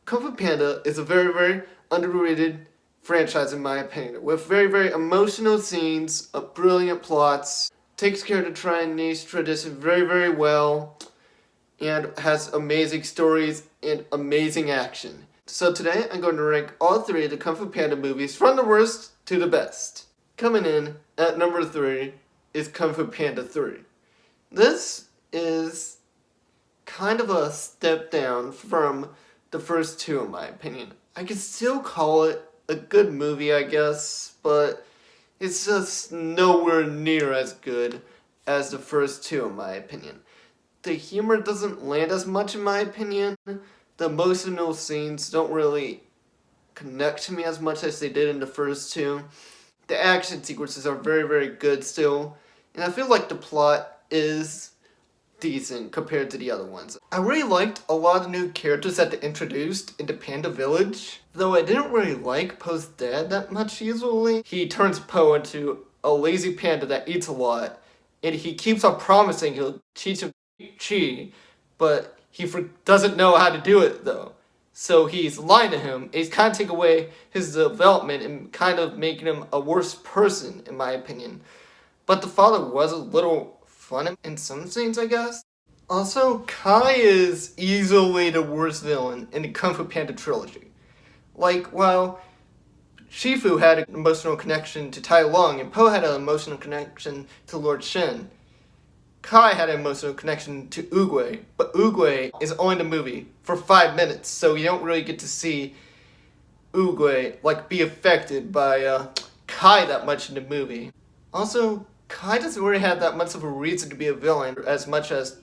Kung Fu Panda is a very, very underrated franchise in my opinion, with very, very emotional scenes, brilliant plots, takes care of the Chinese tradition very, very well, and has amazing stories and amazing action. So today I'm going to rank all three of the Kung Fu Panda movies from the worst to the best. Coming in at number 3 is Kung Fu Panda 3. This is kind of a step down from the first two in my opinion. I could still call it a good movie, I guess, but it's just nowhere near as good as the first two in my opinion. The humor doesn't land as much in my opinion. The emotional scenes don't really connect to me as much as they did in the first two. The action sequences are very, very good still, and I feel like the plot is decent compared to the other ones. I really liked a lot of new characters that they introduced into Panda Village, though I didn't really like Po's dad that much usually. He turns Po into a lazy panda that eats a lot, and he keeps on promising he'll teach him Chi, but he doesn't know how to do it though. So he's lying to him. He's kind of taking away his development and kind of making him a worse person, in my opinion. But the father was a little fun in some scenes, I guess. Also, Kai is easily the worst villain in the Kung Fu Panda trilogy. Like, while Shifu had an emotional connection to Tai Lung and Po had an emotional connection to Lord Shen, Kai had an emotional connection to Oogway, but Oogway is only in the movie for 5 minutes, so you don't really get to see Oogway be affected by Kai that much in the movie. Also, Kai doesn't really have that much of a reason to be a villain as much as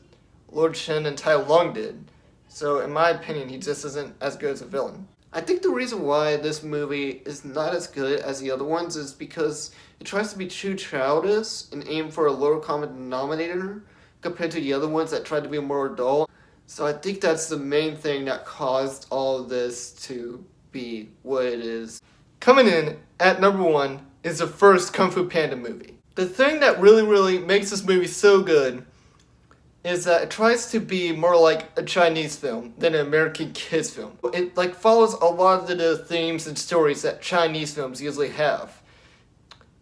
Lord Shen and Tai Lung did. So in my opinion, he just isn't as good as a villain. I think the reason why this movie is not as good as the other ones is because it tries to be too childish and aim for a lower common denominator compared to the other ones that tried to be more adult. So I think that's the main thing that caused all of this to be what it is. Coming in at number 1 is the first Kung Fu Panda movie. The thing that really, really makes this movie so good is that it tries to be more like a Chinese film than an American kids film. It follows a lot of the themes and stories that Chinese films usually have.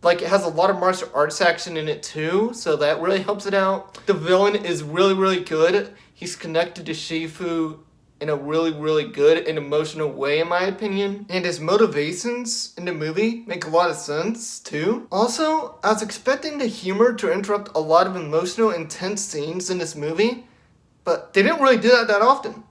It has a lot of martial arts action in it too, so that really helps it out. The villain is really, really good. He's connected to Shifu in a really, really good and emotional way, in my opinion. And his motivations in the movie make a lot of sense, too. Also, I was expecting the humor to interrupt a lot of emotional, intense scenes in this movie, but they didn't really do that often.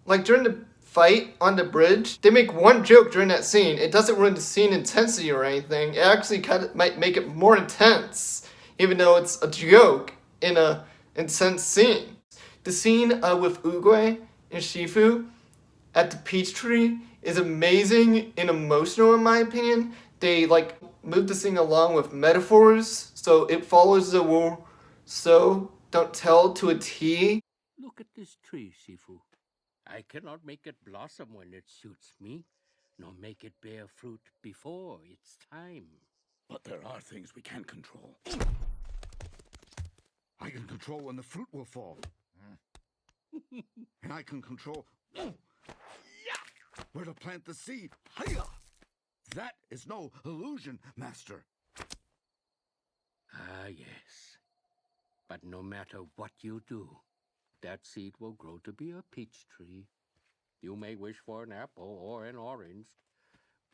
During the fight on the bridge, they make one joke during that scene. It doesn't ruin the scene intensity or anything. It actually kind of might make it more intense, even though it's a joke in a intense scene. The scene with Oogway and Shifu at the peach tree is amazing and emotional in my opinion. They move the thing along with metaphors, so it follows the rule so don't tell to a T. Look at this tree, Shifu. I cannot make it blossom when it suits me, nor make it bear fruit before its time. But there are things we can control. I can control when the fruit will fall. And I can control where to plant the seed. Hiya! That is no illusion, Master. Ah, yes. But no matter what you do, that seed will grow to be a peach tree. You may wish for an apple or an orange,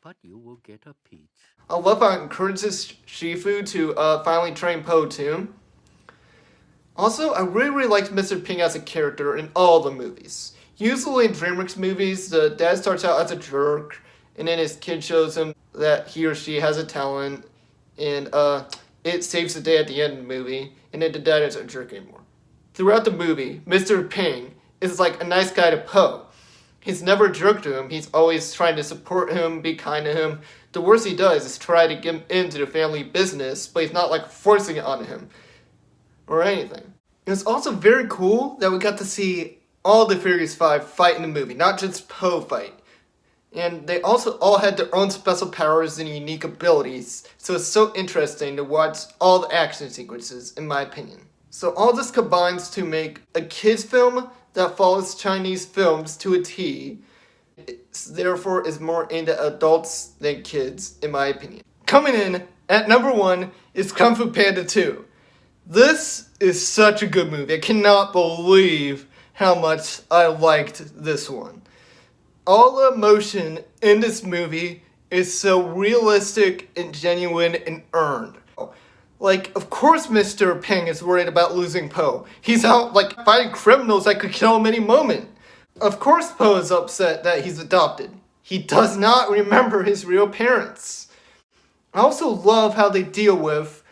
but you will get a peach. I love how it encourages Shifu to finally train Po too. Also, I really, really liked Mr. Ping as a character in all the movies. Usually in DreamWorks movies, the dad starts out as a jerk, and then his kid shows him that he or she has a talent, and it saves the day at the end of the movie, and then the dad isn't a jerk anymore. Throughout the movie, Mr. Ping is a nice guy to Po. He's never a jerk to him. He's always trying to support him, be kind to him. The worst he does is try to get him into the family business, but he's not forcing it on him or anything. It was also very cool that we got to see all the Furious 5 fight in the movie, not just Po fight. And they also all had their own special powers and unique abilities, so it's so interesting to watch all the action sequences, in my opinion. So all this combines to make a kids film that follows Chinese films to a T, therefore is more aimed at adults than kids, in my opinion. Coming in at number 1 is Kung Fu Panda 2. This is such a good movie. I cannot believe how much I liked this one. All the emotion in this movie is so realistic and genuine and earned. Like, of course Mr. Peng is worried about losing Po. He's out, like, fighting criminals that could kill him any moment. Of course Po is upset that he's adopted. He does not remember his real parents. I also love how they deal with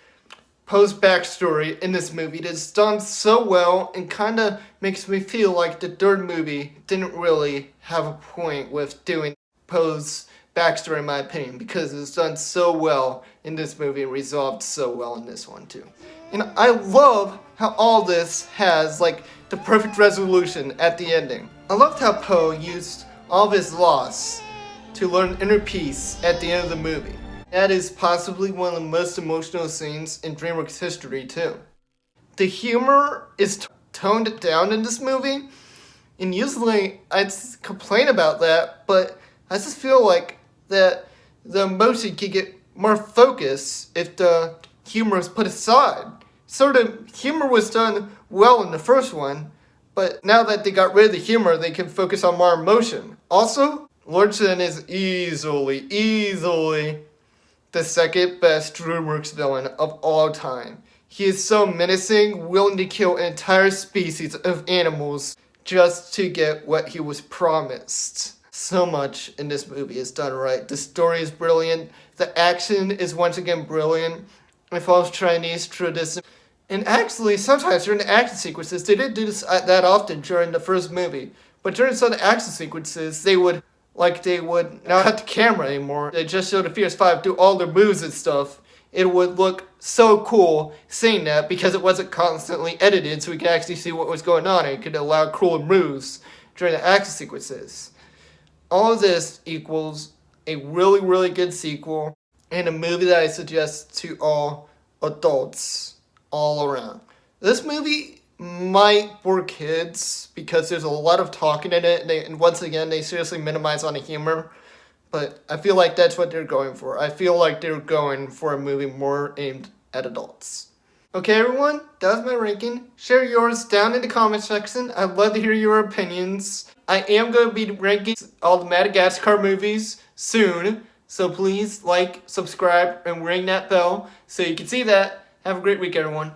Poe's backstory in this movie. It is done so well and kind of makes me feel like the third movie didn't really have a point with doing Poe's backstory, in my opinion, because it's done so well in this movie and resolved so well in this one too. And I love how all this has like the perfect resolution at the ending. I loved how Poe used all of his loss to learn inner peace at the end of the movie. That is possibly one of the most emotional scenes in DreamWorks history too. The humor is toned down in this movie, and usually I'd complain about that, but I just feel like that the emotion could get more focus if the humor is put aside. Sort of humor was done well in the first one, but now that they got rid of the humor, they can focus on more emotion. Also, Lord Shen is easily the second best DreamWorks villain of all time. He is so menacing, willing to kill an entire species of animals just to get what he was promised. So much in this movie is done right. The story is brilliant. The action is once again brilliant. It follows Chinese tradition. And actually, sometimes during the action sequences, they didn't do this that often during the first movie. But during some of the action sequences, they would not cut the camera anymore. They just showed the Fierce Five do all their moves and stuff. It would look so cool seeing that because it wasn't constantly edited, so we could actually see what was going on and it could allow cooler moves during the action sequences. All of this equals a really, really good sequel and a movie that I suggest to all adults all around. This movie might for kids because there's a lot of talking in it, and once again they seriously minimize on the humor, but I feel like that's what they're going for. I feel like they're going for a movie more aimed at adults. Okay everyone, that was my ranking. Share yours down in the comment section. I'd love to hear your opinions. I am going to be ranking all the Madagascar movies soon, so please like, subscribe, and ring that bell so you can see that. Have a great week everyone.